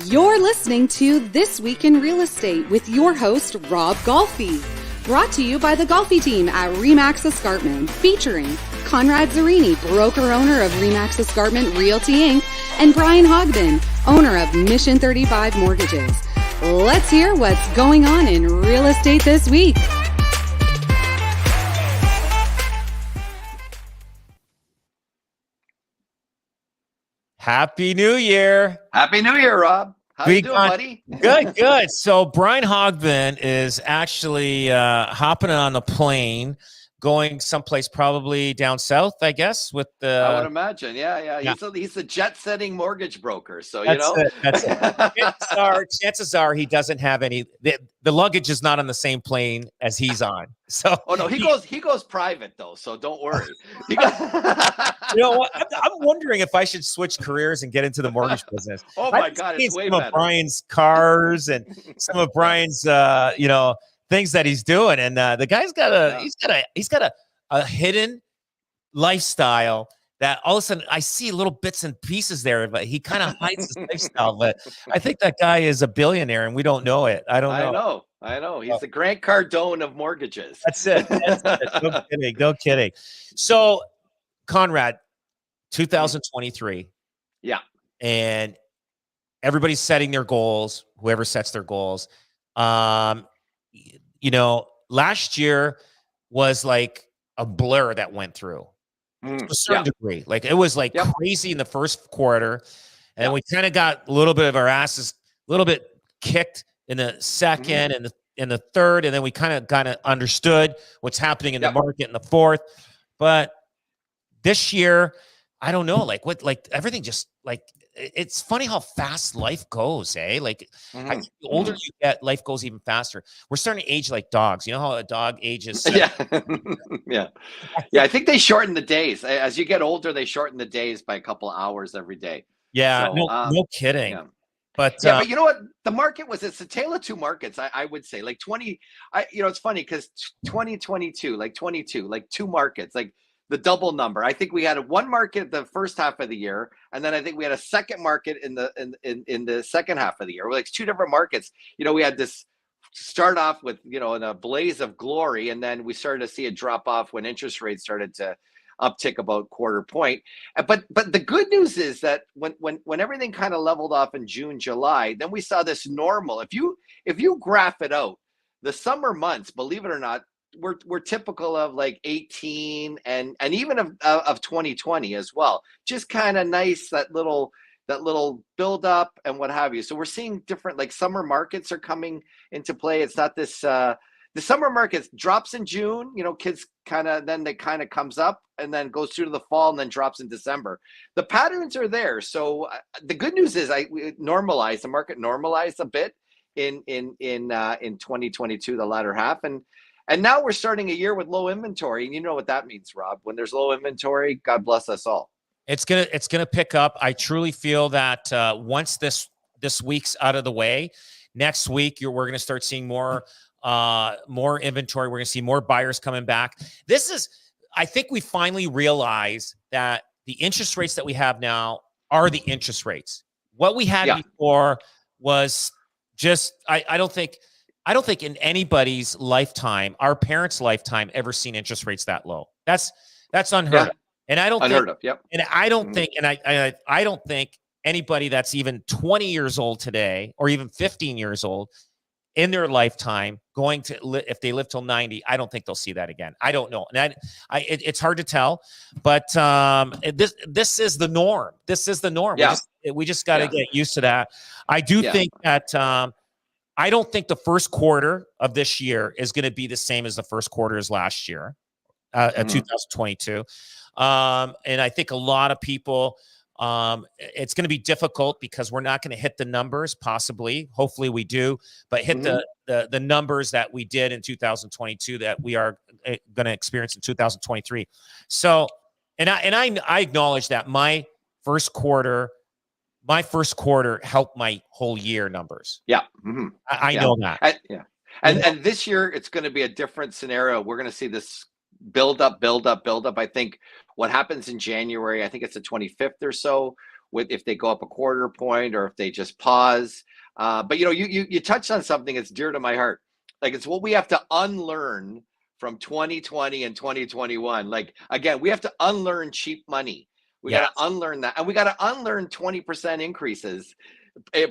You're listening to This Week in Real Estate with your host, Rob Golfi. Brought to you by the Golfi Team at RE/MAX Escarpment, featuring Conrad Zarini, broker-owner of RE/MAX Escarpment Realty Inc., and Brian Hogben, owner of Mission 35 Mortgages. Let's hear what's going on in real estate this week. Happy New Year. Happy New Year, Rob. How you doing, buddy? Good. So Brian Hogben is actually hopping on a plane, going someplace probably down south, I guess, with the... I would imagine. Yeah. He's a jet-setting mortgage broker, so That's it. Chances are he doesn't have any... The luggage is not on the same plane as he's on. So he goes private though, so don't worry. You know what? I'm wondering if I should switch careers and get into the mortgage business. Oh my God, it's way better. Some of Brian's cars and some of Brian's things that he's doing, and the guy's got a hidden lifestyle that all of a sudden I see little bits and pieces there, but he kind of hides his lifestyle. But I think that guy is a billionaire and we don't know it. I know. He's the Grant Cardone of mortgages. That's it. No kidding. So, Conrad, 2023. Yeah. And everybody's setting their goals, whoever sets their goals. Last year was like a blur that went through. To a certain degree. Like it was like crazy in the first quarter, and we kind of got a little bit of our asses a little bit kicked in the second and in the third, and then we kind of understood what's happening in the market in the fourth. But this year, I don't know, everything just it's funny how fast life goes, eh? The older you get, life goes even faster. We're starting to age like dogs. You know how a dog ages? Yeah. I think they shorten the days. As you get older, they shorten the days by a couple of hours every day. Yeah, so, no kidding. Yeah. But you know what? The market it's a tale of two markets. I would say it's funny because 2022, two markets, the double number. I think we had one market the first half of the year, and then I think we had a second market in the second half of the year. We're like two different markets. We had this start off with in a blaze of glory, and then we started to see it drop off when interest rates started to uptick about quarter point. But the good news is that when everything kind of leveled off in June, July, then we saw this normal. If you graph it out, the summer months, believe it or not, we're typical of 18 and even of 2020 as well. Just kind of nice, that little build up and what have you. So we're seeing different summer markets are coming into play. It's not this the summer market drops in June, kids then they kind of comes up and then goes through to the fall and then drops in December. The patterns are there. So the good news is the market normalized a bit in 2022, the latter half. And now we're starting a year with low inventory, and you know what that means, Rob. When there's low inventory, God bless us all. It's gonna pick up. I truly feel that once this week's out of the way, next week we're gonna start seeing more inventory. We're gonna see more buyers coming back. I think we finally realize that the interest rates that we have now are the interest rates. What we had before was just I don't think in anybody's lifetime, our parents' lifetime, ever seen interest rates that low. That's unheard of. And I don't unheard of. Yep. And I don't think, and I don't think anybody that's even 20 years old today, or even 15 years old in their lifetime, if they live till 90, I don't think they'll see that again. I don't know. And it's hard to tell, but this is the norm. This is the norm. Yeah. We just got to get used to that. I do think that, I don't think the first quarter of this year is going to be the same as the first quarter as last year, 2022. And I think a lot of people, it's going to be difficult because we're not going to hit the numbers, possibly. Hopefully we do, but hit the numbers that we did in 2022 that we are going to experience in 2023. So, and I acknowledge that my first quarter helped my whole year numbers. Yeah. I know that. And this year it's going to be a different scenario. We're going to see this build up, build up, build up. I think what happens in January, I think it's the 25th or so, with if they go up a quarter point or if they just pause. But you touched on something that's dear to my heart. Like, it's what we have to unlearn from 2020 and 2021. Like, again, we have to unlearn cheap money. We got to unlearn that, and we got to unlearn 20% increases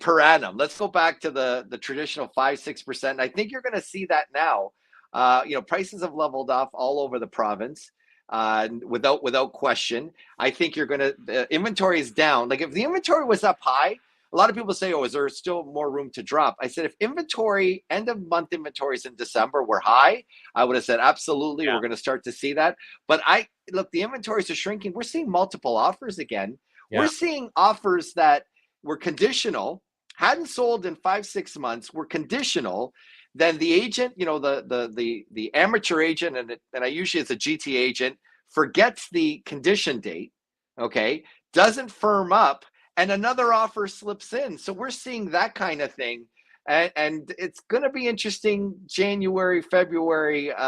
per annum. Let's go back to the traditional 5-6%. And I think you're going to see that now. Prices have leveled off all over the province, without question. I think you're going to, the inventory is down. Like, if the inventory was up high, a lot of people say, oh, is there still more room to drop? I said, if inventory, end of month inventories in December were high, I would have said, absolutely, we're going to start to see that. But look, the inventories are shrinking. We're seeing multiple offers again. We're seeing offers that were conditional, hadn't sold in 5-6 months, were conditional. Then the agent, the amateur agent, and I usually it's a GT agent, forgets the condition date, okay, doesn't firm up, and another offer slips in. So we're seeing that kind of thing. And it's going to be interesting January, February. And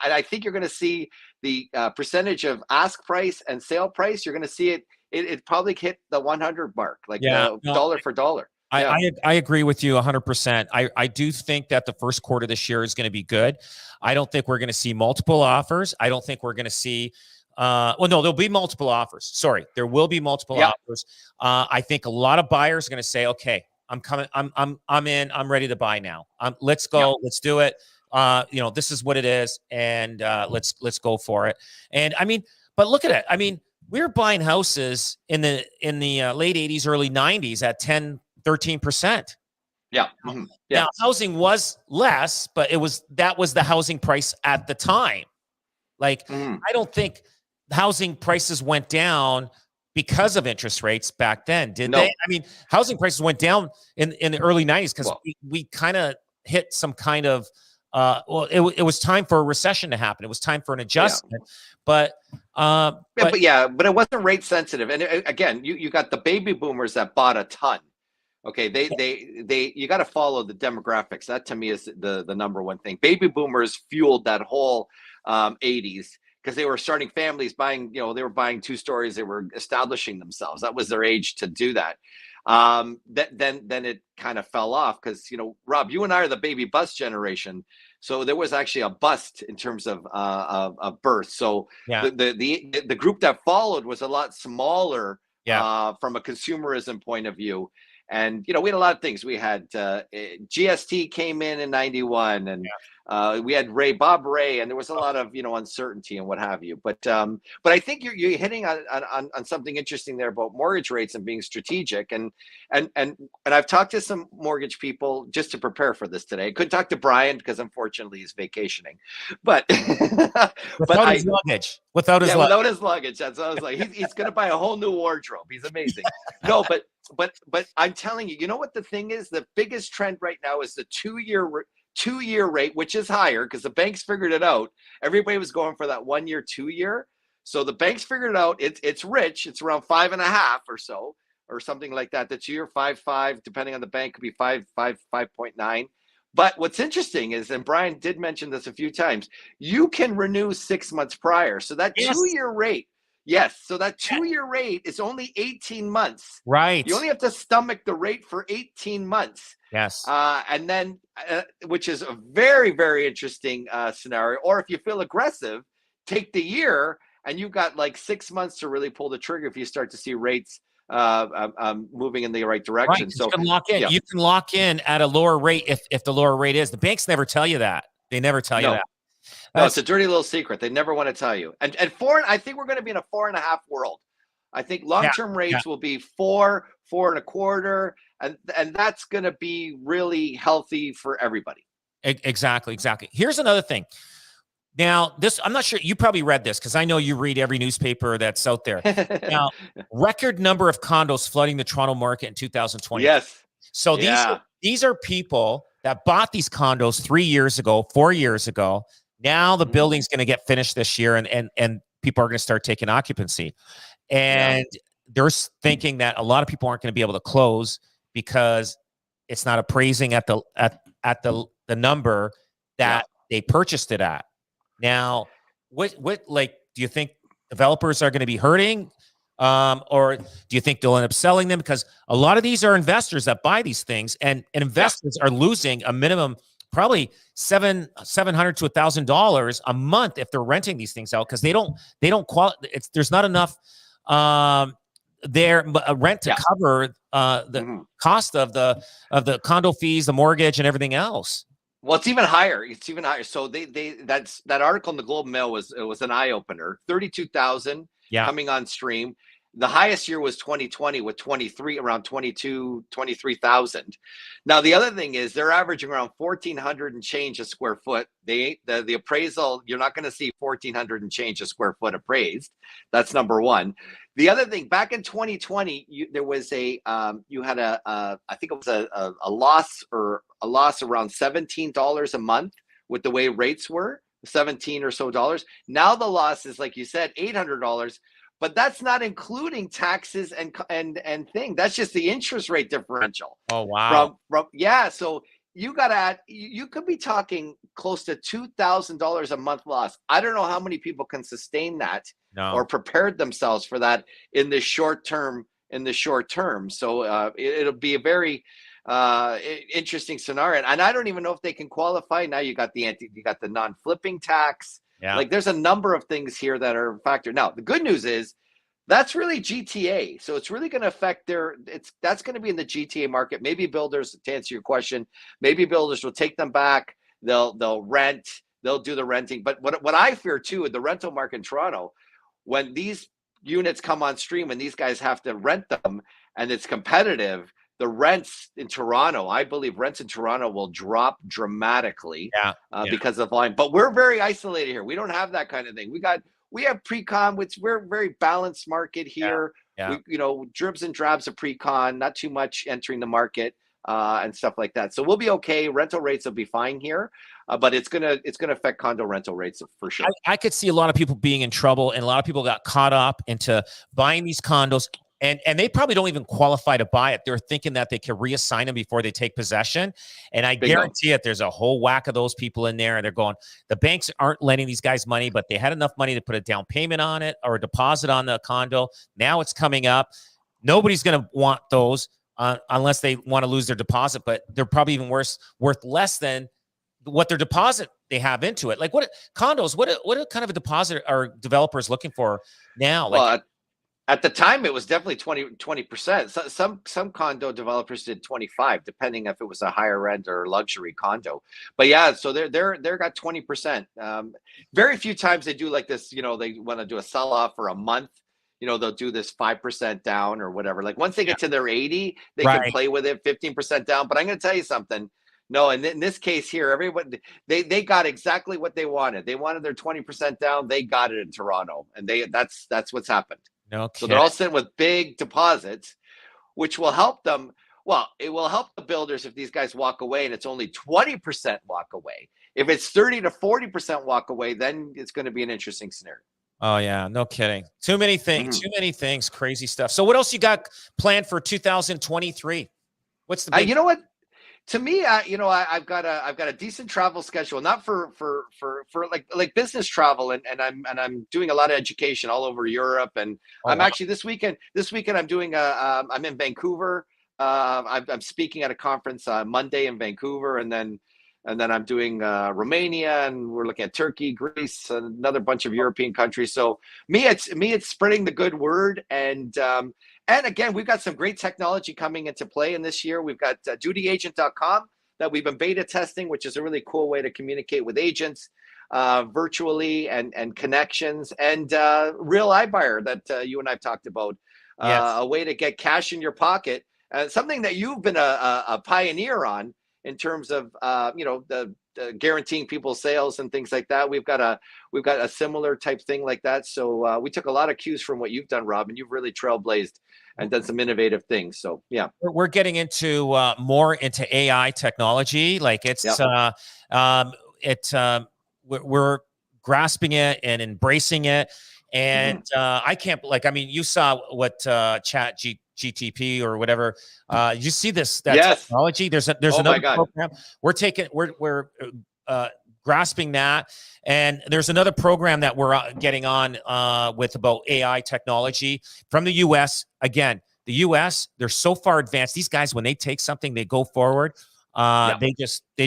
I think you're going to see the percentage of ask price and sale price. You're going to see it probably hit the 100 mark, like dollar for dollar. I agree with you 100%. I do think that the first quarter this year is going to be good. I don't think we're going to see multiple offers. I don't think we're going to see there'll be multiple offers. Sorry, there will be multiple offers. I think a lot of buyers are going to say, okay, I'm coming. I'm in. I'm ready to buy now. Let's go. Yeah. Let's do it. This is what it is, and let's go for it. And I mean, but look at it. I mean, we were buying houses in the late 80s, early 90s at 10-13%. Yeah. Mm-hmm. Yeah. Now, housing was less, but that was the housing price at the time. Like, I don't think housing prices went down because of interest rates back then, did they? I mean, housing prices went down in the early 90s because we kind of hit some kind of it was time for a recession to happen. It was time for an adjustment. Yeah. But it wasn't rate sensitive. And again, you got the baby boomers that bought a ton. Okay, you got to follow the demographics. That to me is the number one thing. Baby boomers fueled that whole 80s because they were starting families, buying, they were buying 2 stories. They were establishing themselves. That was their age to do that. Then it kind of fell off because, Rob, you and I are the baby bust generation. So there was actually a bust in terms of birth. So the group that followed was a lot smaller from a consumerism point of view. And, we had a lot of things. We had GST came in 91, and we had Bob Ray, and there was a lot of, uncertainty and what have you. But I think you're hitting on something interesting there about mortgage rates and being strategic. And I've talked to some mortgage people just to prepare for this today. I couldn't talk to Brian because unfortunately he's vacationing, but without his luggage. Without his luggage. That's what I was like. He's going to buy a whole new wardrobe. He's amazing. No, but I'm telling you, what the thing is? The biggest trend right now is the two-year rate, which is higher because the banks figured it out. Everybody was going for that 1-year, 2-year. So the banks figured it out. It's rich. It's around 5.5 or so, or something like that. The 2-year 5.5, depending on the bank, could be 5.9. But what's interesting is, and Brian did mention this a few times, you can renew 6 months prior. So that 2-year rate. Yes. So that 2-year rate is only 18 months. Right. You only have to stomach the rate for 18 months. Yes. And then, which is a very, very interesting scenario. Or if you feel aggressive, take the year and you've got like 6 months to really pull the trigger if you start to see rates moving in the right direction. Right. So you can lock in. Yeah. You can lock in at a lower rate if the lower rate is. The banks never tell you that. They never tell you that. No, it's a dirty little secret. They never want to tell you. And I think we're going to be in a 4.5 world. I think long-term rates will be 4.25, and that's going to be really healthy for everybody. Exactly. Here's another thing. Now, I'm not sure you probably read this because I know you read every newspaper that's out there. Now, record number of condos flooding the Toronto market in 2020. Yes. So these are people that bought these condos 3 years ago, 4 years ago. Now the building's going to get finished this year, and people are going to start taking occupancy. And they're thinking that a lot of people aren't going to be able to close because it's not appraising at the number that they purchased it at. Now, what like, do you think developers are going to be hurting? Or do you think they'll end up selling them? Because a lot of these are investors that buy these things, and investors are losing a minimum, probably $700 to $1,000 a month if they're renting these things out, because they don't there's not enough their rent to cover the cost of the condo fees, the mortgage, and everything else. Well, it's even higher. It's even higher. So that article in the Globe and Mail was an eye opener. 32,000 coming on stream. The highest year was 2020 with around 23,000. Now, the other thing is they're averaging around 1,400 and change a square foot. The appraisal, you're not going to see 1,400 and change a square foot appraised. That's number one. The other thing, back in 2020, there was I think it was a loss around $17 a month with the way rates were, 17 or so dollars. Now the loss is, like you said, $800. But that's not including taxes and thing. That's just the interest rate differential. Oh, wow. So you got to add, you could be talking close to $2,000 a month loss. I don't know how many people can sustain that or prepared themselves for that in the short term. So it'll be a very interesting scenario. And I don't even know if they can qualify. Now you got the non-flipping tax. Yeah. Like there's a number of things here that are a factor. Now, the good news is that's really GTA. So it's really going to affect that's going to be in the GTA market. Maybe builders, to answer your question, maybe builders will take them back. They'll rent, they'll do the renting. But what I fear too, in the rental market in Toronto, when these units come on stream and these guys have to rent them and it's competitive, the rents in Toronto, I believe rents in Toronto will drop dramatically because of volume. But we're very isolated here. We don't have that kind of thing. We have pre-con, which we're a very balanced market here. Yeah. We, dribs and drabs of pre-con, not too much entering the market and stuff like that. So we'll be okay. Rental rates will be fine here, but it's gonna affect condo rental rates for sure. I could see a lot of people being in trouble, and a lot of people got caught up into buying these condos. And they probably don't even qualify to buy it. They're thinking that they can reassign them before they take possession. And I guarantee it, there's a whole whack of those people in there. And they're going, the banks aren't lending these guys money, but they had enough money to put a down payment on it or a deposit on the condo. Now it's coming up. Nobody's going to want those unless they want to lose their deposit. But they're probably even worth less than what their deposit they have into it. Like what kind of a deposit are developers looking for now? Like, at the time, it was definitely 20%. Some condo developers did 25, depending if it was a higher end or luxury condo. But yeah, so they're got 20%. Very few times they do like this. They want to do a sell off for a month. They'll do this 5% down or whatever. Like once they get to their 80, they can play with it, 15% down. But I'm going to tell you something. No, and in this case here, everyone they got exactly what they wanted. They wanted their 20% down. They got it in Toronto, and that's what's happened. Okay. So they're all sitting with big deposits, which will help them. Well, it will help the builders if these guys walk away and it's only 20% walk away. If it's 30 to 40% walk away, then it's going to be an interesting scenario. Oh, yeah. No kidding. Too many things. Too many things. Crazy stuff. So what else you got planned for 2023? What's the big... you know what? To me, I've got a decent travel schedule, not for like business travel, and I'm doing a lot of education all over Europe, and actually this weekend I'm doing I'm in Vancouver. I'm speaking at a conference Monday in Vancouver, and then I'm doing Romania, and we're looking at Turkey, Greece, another bunch of European countries. So it's spreading the good word, and again, we've got some great technology coming into play in this year. We've got dutyagent.com that we've been beta testing, which is a really cool way to communicate with agents virtually and connections, and Real iBuyer that you and I've talked about, a way to get cash in your pocket, something that you've been a pioneer on in terms of the guaranteeing people's sales and things like that. We've got a similar type thing like that. So we took a lot of cues from what you've done, Rob, and you've really trailblazed and done some innovative things. So yeah, we're getting into more into AI technology. Like we're grasping it and embracing it. And I can't, you saw what Chat GTP or whatever. You see this technology? There's another program. We're grasping that. And there's another program that we're getting on with about AI technology from the U.S. Again, the U.S., they're so far advanced. These guys, when they take something, they go forward. They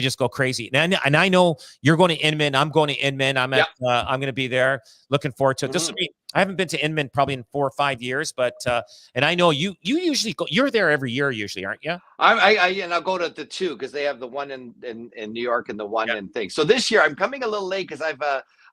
just go crazy. And I know you're going to Inman. I'm going to Inman. I'm going to be there. Looking forward to it. This will be. I haven't been to Inman probably in 4 or 5 years, but and I know you usually go. You're there every year, usually, aren't you? I'll go to the 2 because they have the one in New York and the one in thing. So this year I'm coming a little late because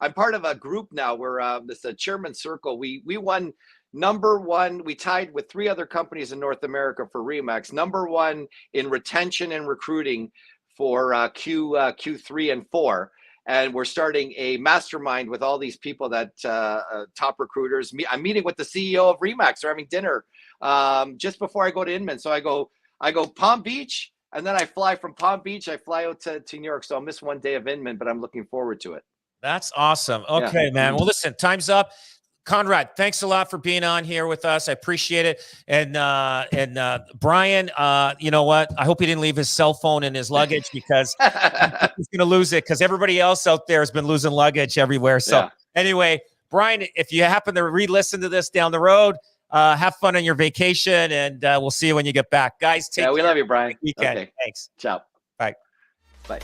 I'm part of a group now where this Chairman Circle. We won #1. We tied with 3 other companies in North America for RE/MAX. #1 in retention and recruiting for Q3 and 4. And we're starting a mastermind with all these people that top recruiters. I'm meeting with the CEO of RE/MAX. We're having dinner just before I go to Inman. So I go Palm Beach, and then I fly from Palm Beach. I fly out to New York. So I'll miss 1 day of Inman, but I'm looking forward to it. That's awesome. Okay, man. Well, listen, time's up. Conrad, thanks a lot for being on here with us. I appreciate it. And Brian, you know what? I hope he didn't leave his cell phone in his luggage because he's going to lose it because everybody else out there has been losing luggage everywhere. So anyway, Brian, if you happen to re-listen to this down the road, have fun on your vacation, and we'll see you when you get back. Guys, take care. We love you, Brian. Weekend. Okay. Thanks. Ciao. Bye. Bye.